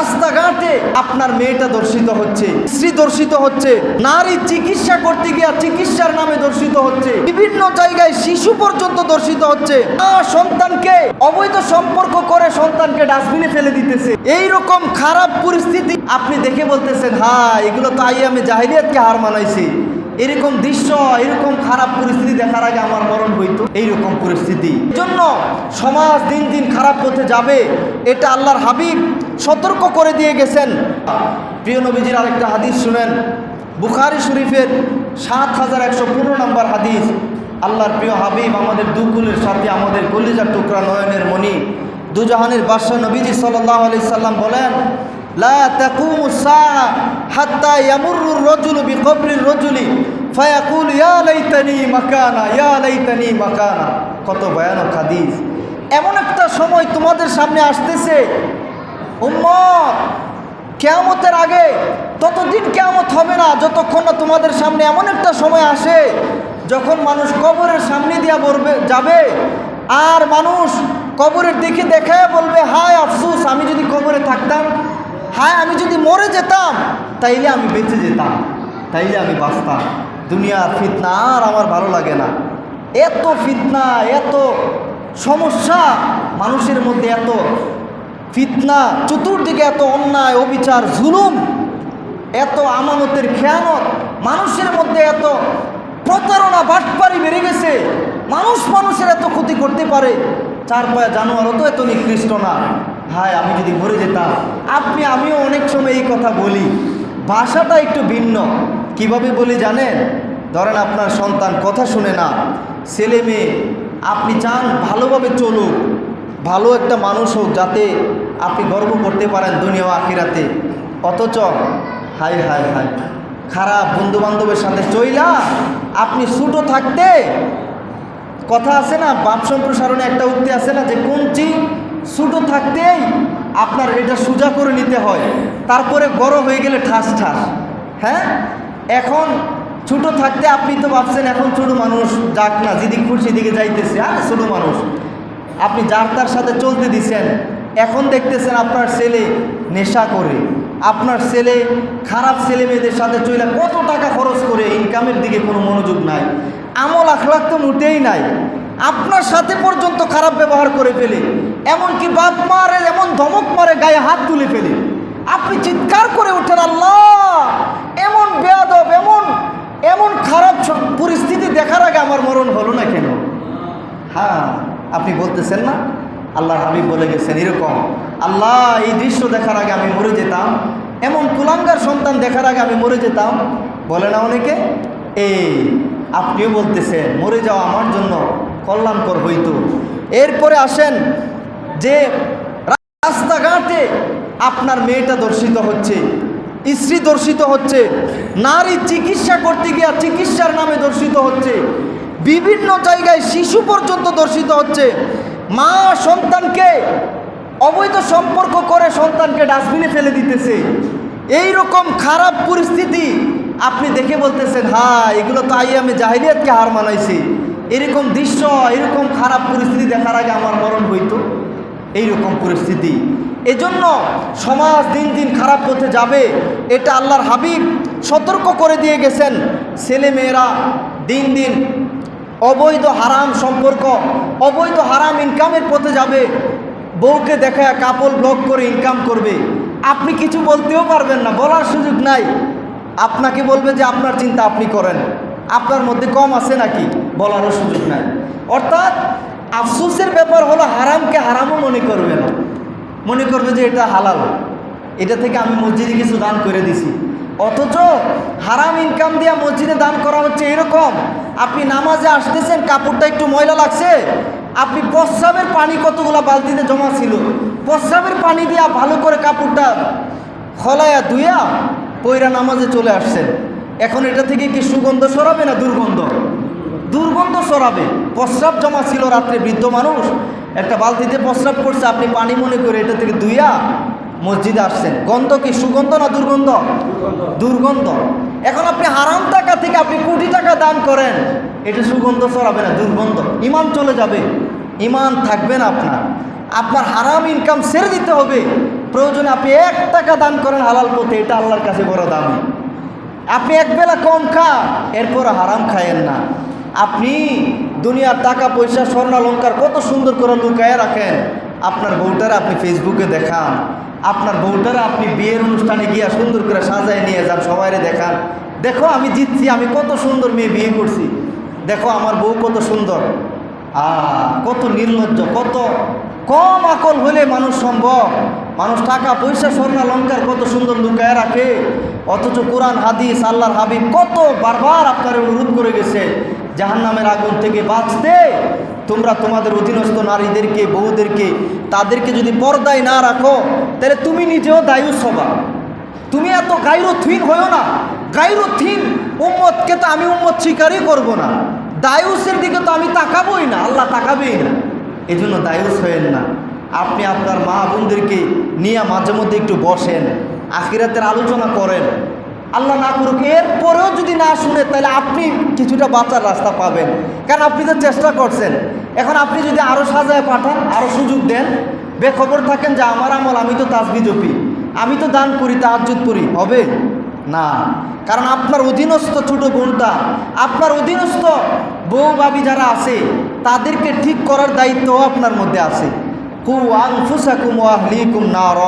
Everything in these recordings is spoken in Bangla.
রাস্তাঘাটে আপনার মেয়েটা দর্শিত হচ্ছে, স্ত্রী দর্শিত হচ্ছে, নারী চিকিৎসা করতে গিয়ে চিকিৎসার নামে দর্শিত হচ্ছে, বিভিন্ন জায়গায় শিশু পর্যন্ত দর্শিত হচ্ছে। সন্তানকে অবৈধ সম্পর্ক করে সন্তানকে ডাস্টবিনে ফেলে দিতেছে। এই রকম খারাপ পরিস্থিতি আপনি দেখে বলতেছেন, হ্যাঁ এগুলো তো আইয়ামে জাহিলিয়াতকে হার মানাইছে। এরকম দৃশ্য, এরকম খারাপ পরিস্থিতি দেখার আগে আমার মরণ হইতো। এইরকম পরিস্থিতি জন্য সমাজ দিন দিন খারাপ পথে যাবে, এটা আল্লাহর হাবিব সতর্ক করে দিয়ে গেছেন। প্রিয় নবীজির আরেকটা হাদিস শুনেন, বুখারী শরীফের ৭,১১৫ নম্বর হাদিস। আল্লাহর প্রিয় হাবিব আমাদের দুকুলের সাথে আমাদের কলিজার টুকরা নয়নের মণি দুজাহানের বাদশা নবীজি সাল্লাল্লাহু আলাইহি সাল্লাম বলেন, লা তাকুমুস সাআ হাত্তা ইয়ামুরুর রাজুলু বিকবরির রাজুলি ফায়াকুল ইয়া লাইতানি মাকানা, ইয়া লাইতানি মাকানা। কত ভয়ানক হাদিস। এমন একটা সময় তোমাদের সামনে আসতেছে উম্মত, কিয়ামতের আগে ততদিন কিয়ামত হবে না যতক্ষণ না তোমাদের সামনে এমন একটা সময় আসে যখন মানুষ কবরের সামনে দিয়া যাবে, আর মানুষ কবরের দিকে দেখায় বলবে, হায় আফসোস, আমি যদি কবরে থাকতাম, হায় আমি যদি মরে যেতাম, তাইলে আমি বেঁচে যেতাম, তাইলে আমি বাঁচতাম। দুনিয়ার ফিতনা আর আমার ভালো লাগে না। এত ফিতনা, এত সমস্যা মানুষের মধ্যে, এত ফিতনা, চতুর্দিকে এত অন্যায়, অবিচার, জুলুম, এত আমানতের খেয়ানত, মানুষের মধ্যে এত প্রতারণা, বাটপারি বেড়ে গেছে। মানুষ মানুষের এত ক্ষতি করতে পারে, চার পায়া জানোয়ারও তো এত নিকৃষ্ট না। হায় আমি যদি মরে যেতাম। আমিও অনেক সময় এই কথা বলি, ভাষাটা একটু ভিন্ন। কিভাবে বলি জানেন? ধরেন আপনার সন্তান কথা শুনে না, ছেলে মেয়ে, আপনি চান ভালোভাবে চলুক, ভালো একটা মানুষ হোক, যাতে আপনি গর্ব করতে পারেন দুনিয়া ও আখিরাতে। অথচ হায় হায় হায়, খারাপ বন্ধুবান্ধবের সাথে চইলা আপনি ছোটো থাকতে, কথা আছে না, বাপ সম্প্রসারণে একটা উক্তি আছে না, যে কোনটি ছোটো থাকতেই আপনার এটা সোজা করে নিতে হয়, তারপরে বড় হয়ে গেলে ঠাস ঠাস। হ্যাঁ, এখন ছোটো থাকতে আপনি তো ভাবছেন এখন ছোটো মানুষ, যাক না, যেদিকে খুশি দিকে যাইতেছে, আর ছোটো মানুষ, আপনি যার তার সাথে চলতে দিছেন। এখন দেখতেছেন আপনার ছেলে নেশা করে, আপনার ছেলে খারাপ ছেলে মেয়েদের সাথে চলে কত টাকা খরচ করে, ইনকামের দিকে কোনো মনোযোগ নাই, আমল আখলাক তো মোটেই নাই, আপনার সাথে পর্যন্ত খারাপ ব্যবহার করে ফেলে, এমনকি বাপ মারে এমন ধমক মারে, গায়ে হাত তুলে ফেলে। আপনি চিৎকার করে ওঠেন, আল্লাহ, এমন বেয়াদব, এমন খারাপ পরিস্থিতি দেখার আগে আমার মরণ হলো না কেন? হ্যাঁ, আপনি বলতেছেন না, আল্লাহর হাবিব বলে গেছেন এরকম, আল্লাহ এই দৃশ্য দেখার আগে আমি মরে যেতাম, এমন কুলাঙ্গার সন্তান দেখার আগে আমি মরে যেতাম। বলে না অনেকে? এই আপনিও বলতেছেন মরে যাওয়া আমার জন্য কল্যাণকর হইতো। এরপরে আসেন যে রাস্তাঘাটে আপনার মেয়েটা দর্শিত হচ্ছে, স্ত্রী দর্শিত হচ্ছে, নারী চিকিৎসা করতে গিয়ে চিকিৎসার নামে দর্শিত হচ্ছে, বিভিন্ন জায়গায় শিশু পর্যন্ত দর্শিত হচ্ছে। মা সন্তানকে অবৈধ সম্পর্ক করে সন্তানকে ডাস্টবিনে ফেলে দিতেছে। এই রকম খারাপ পরিস্থিতি আপনি দেখে বলতেছেন, হ্যাঁ এগুলো তো আইয়ামে জাহিলিয়াতকে হার মানাইছে। এরকম দৃশ্য, এরকম খারাপ পরিস্থিতি দেখার আগে আমার মরণ হইতো। এইরকম পরিস্থিতি, এজন্য সমাজ দিন দিন খারাপ পথে যাবে, এটা আল্লাহর হাবিব সতর্ক করে দিয়ে গেছেন। ছেলে মেয়েরা দিন দিন অবৈধ হারাম সম্পর্ক, অবৈধ হারাম ইনকামের পথে যাবে। বউকে দেখায় কাপল ব্লক করে ইনকাম করবে, আপনি কিছু বলতেও পারবেন না, বলার সুযোগ নাই। আপনাকে বলবে যে আপনার চিন্তা আপনি করেন, আপনার মধ্যে কম আছে নাকি, বলারও সুযোগ নাই। অর্থাৎ আফসোসের ব্যাপার হলো হারামকে হারামও মনে করবে না, মনে করবে যে এটা হালাল, এটা থেকে আমি মসজিদে কিছু দান করে দিছি। অথচ হারাম ইনকাম দিয়ে মসজিদে দান করা হচ্ছে এরকম। আপনি নামাজে আসতেছেন, কাপড়টা একটু ময়লা লাগছে, আপনি প্রস্রাবের পানি কতগুলো বালতিতে জমা ছিল, প্রস্রাবের পানি দিয়া ভালো করে কাপড়টা খলায়া ধুইয়া পয়রা নামাজে চলে আসছেন। এখন এটা থেকে কি সুগন্ধ সরাবে না দুর্গন্ধ? দুর্গন্ধ সরাবে। প্রস্রাব জমা ছিল রাত্রে, বৃদ্ধ মানুষ একটা বালতিতে প্রস্রাব করছে, আপনি পানি মনে করে এটা থেকে ধুইয়া মসজিদে আসছেন। গন্ধ কি সুগন্ধ না দুর্গন্ধ? দুর্গন্ধ। এখন আপনি হারাম টাকা থেকে আপনি কোটি টাকা দান করেন, এটা সুগন্ধ ছড়াবে না, দুর্গন্ধ। ইমান চলে যাবে, ইমান থাকবে না আপনার। আপনার হারাম ইনকাম ছেড়ে দিতে হবে, প্রয়োজনে আপনি 1 টাকা দান করেন হালাল পথে, এটা আল্লাহর কাছে বড় দামি। আপনি একবেলা কম খান, এরপর হারাম খায়েন না। আপনি দুনিয়ার টাকা পয়সা স্বর্ণালঙ্কার কত সুন্দর করে লুকায় রাখেন, আপনার বউটারা আপনি ফেসবুকে দেখান, আপনার বউটারা আপনি বিয়ের অনুষ্ঠানে গিয়া সুন্দর করে সাজায় নিয়ে যান, সবাইরে দেখান, দেখো আমি জিতছি, আমি কত সুন্দর মেয়ে বিয়ে করছি, দেখো আমার বউ কত সুন্দর। কত নির্লজ্জ, কত কম আকল হলে মানুষ সম্ভব। মানুষ টাকা পয়সা স্বর্ণালঙ্কার কত সুন্দর লুকায় রাখে, অথচ কোরআন হাদিস আল্লাহর হাবিব কত বারবার আপনার অনুরোধ করে গেছে জাহান্নামের আগুন থেকে বাঁচতে তোমরা তোমাদের অধীনস্থ নারীদেরকে, বউদেরকে, তাদেরকে যদি পর্দায় না রাখো তাহলে তুমি নিজেও দায়ুস হবা। তুমি এত গায়রুথীন হয়েও না। গায়রুথীন উম্মতকে তো আমি উম্মত স্বীকারই করব না, দায়ুসের দিকে তো আমি তাকাবই না, আল্লাহ তাকাবেই না। এই জন্য দায়ুস হয়েন না। আপনি আপনার মা বোনদেরকে নিয়ে মাঝে মধ্যে একটু বসেন, আখিরাতের আলোচনা করেন। আল্লাহ না করুক এরপরেও যদি না শুনে তাহলে আপনি কিছুটা বাঁচার রাস্তা পাবেন, কারণ আপনি তো চেষ্টা করছেন। এখন আপনি যদি আরও সাজায় পাঠান, আরও সুযোগ দেন, বেখবর থাকেন যে আমার আমল, আমি তো তাসবিহ জপি, আমি তো দান করি, তাহাজ্জুদ করি, হবে না। কারণ আপনার অধীনস্থ ছোট বোনটা, আপনার অধীনস্থ বউ ভাবি যারা আছে তাদেরকে ঠিক করার দায়িত্ব আপনার মধ্যে আছে। কু আনফুসাকুম ওয়া আহলিকুম নার।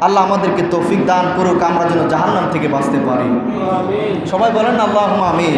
আল্লাহ আমাদেরকে তৌফিক দান করুক, আমরা যেন জাহান্নাম থেকে বাঁচতে পারি। সবাই বলেন আল্লাহুম্মা আমিন।